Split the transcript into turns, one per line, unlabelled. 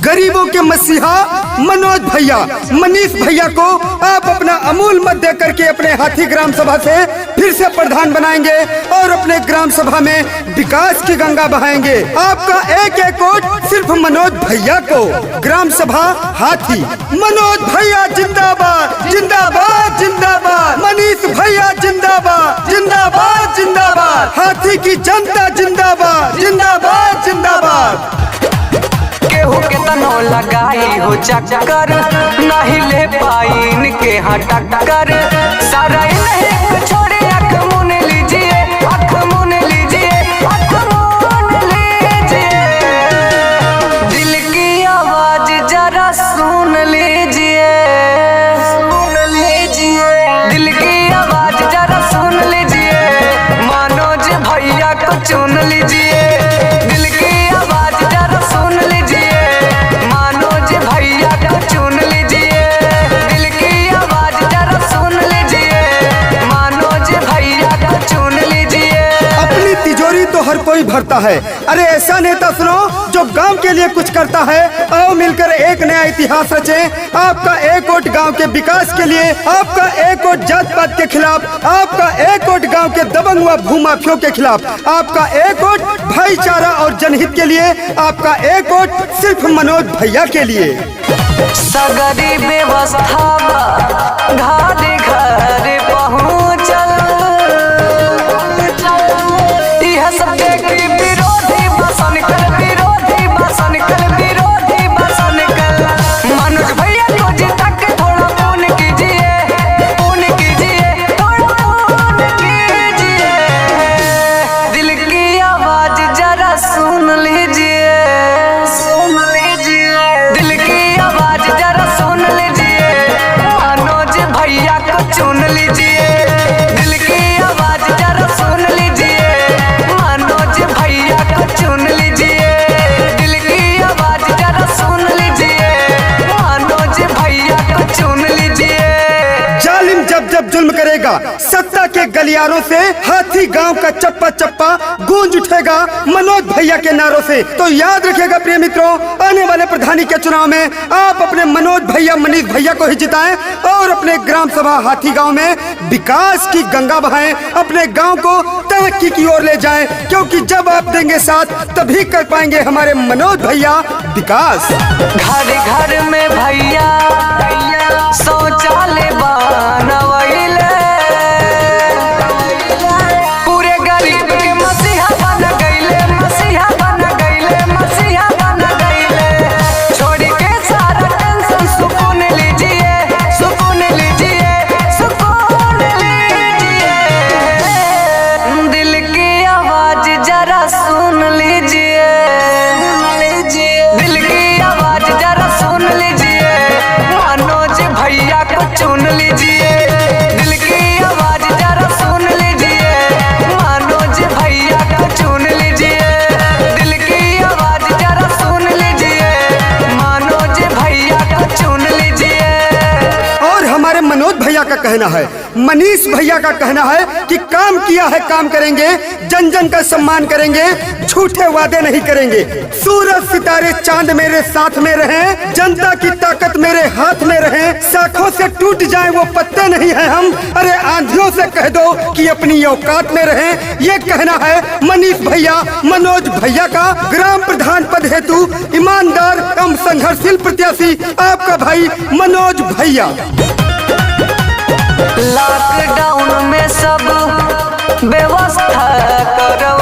गरीबों के मसीहा मनोज भैया, मनीष भैया को आप अपना अमूल मत दे करके अपने हाथी ग्राम सभा से फिर से प्रधान बनाएंगे और अपने ग्राम सभा में विकास की गंगा बहाएंगे। आपका एक एक वोट सिर्फ मनोज भैया को। ग्राम सभा हाथी। मनोज भैया जिंदाबाद जिंदाबाद जिंदाबाद। मनीष भैया जिंदाबाद जिंदाबाद जिंदाबाद। हाथी की जनता जिंदाबाद जिंदाबाद जिंदाबाद।
केहू के तनो लगाई हो चक्कर, नहीं ले पाई इनके यहाँ टक्कर। सारा नहीं छोड़े अख मुन लीजिए, अख मुन लीजिए, अख मुन लीजिए। दिल की आवाज जरा सुन लीजिए, सुन लीजिए। दिल की आवाज जरा सुन लीजिए, मनोज भैया को चुन लीजिए। दिल की आवाज जरा सुन लीजिए, मनोज भैया को चुन लीजिए। दिल की आवाज जरा सुन लीजिए, मनोज भैया को चुन लीजिए।
अपनी तिजोरी तो हर कोई भरता है, अरे ऐसा नेता सुनो जो गांव के लिए कुछ करता है। आओ मिलकर एक नया इतिहास रचें। आपका एक वोट गांव के विकास के लिए, आपका एक वोट जात पात के खिलाफ, आपका एक वोट गांव के दबंग व भूमाफियों के खिलाफ, आपका एक वोट भाईचारा और जनहित के लिए, आपका एक वोट सिर्फ मनोज भैया के लिए।
सगरी व्यवस्था घर घर पहुँचल, यह सब देखी विरोधी बसन कर, विरोधी बसन कर, विरोधी बसन कर। मनोज भैया को जिता के थोड़ा पुण्य कीजिए, पुण्य कीजिए, थोड़ा पुण्य कीजिए। दिल की आवाज जरा सुन लीजिए, सुन लीजिए। दिल की आवाज जरा सुन लीजिए, मनोज भैया को चुन लीजिए। दिल की आवाज जरा सुन लीजिए, मनोज भैया को चुन लीजिए। दिल की आवाज जरा सुन लीजिए, मनोज भैया को चुन लीजिए।
जालिम जब जब जुल्म करेगा, सत्ता के गलियारों से हाथी गांव का चप्पा चप्पा गूंज उठेगा मनोज भैया के नारों से। तो याद रखिएगा प्रिय मित्रों, आने वाले प्रधानी के चुनाव में आप अपने मनोज भैया, मनीष भैया को ही जिताएं और अपने ग्राम सभा हाथी गांव में विकास की गंगा बहाएं, अपने गांव को तरक्की की ओर ले जाएं, क्योंकि जब आप देंगे साथ तभी कर पाएंगे हमारे मनोज भैया विकास।
घर घर में भैया शौचालय बनवैले, पूरे गरीब के मसीहा बन गईले, मसीहा बन गईले, मसीहा बन गईले। छोड़ के सारा टेंशन सुकून लीजिए, सुकून लीजिए, सुकून लीजिए। दिल की आवाज जरा सुन लीजिए, दिल की आवाज जरा सुन लीजिए, मनोज भैया को चुन लीजिए। दिल की आवाज जरा सुन लीजिए, मनोज भैया को चुन लीजिए। दिल की आवाज जरा सुन लीजिए, मनोज भैया को चुन लीजिए।
और हमारे मनोज भैया का कहना है, मनीष भैया का कहना है कि काम किया है काम करेंगे, जन जन का सम्मान करेंगे, झूठे वादे नहीं करेंगे। सूरज सितारे चांद मेरे साथ में रहें, जनता की ताकत मेरे हाथ में रहे। शाखों से टूट जाएं वो पत्ते नहीं हैं हम, अरे आंधियों से कह दो कि अपनी औकात में रहें। ये कहना है मनीष भैया, मनोज भैया का। ग्राम प्रधान पद हेतु ईमानदार एवं संघर्षशील प्रत्याशी आपका भाई मनोज भैया।
लॉकडाउन में सब व्यवस्था करो,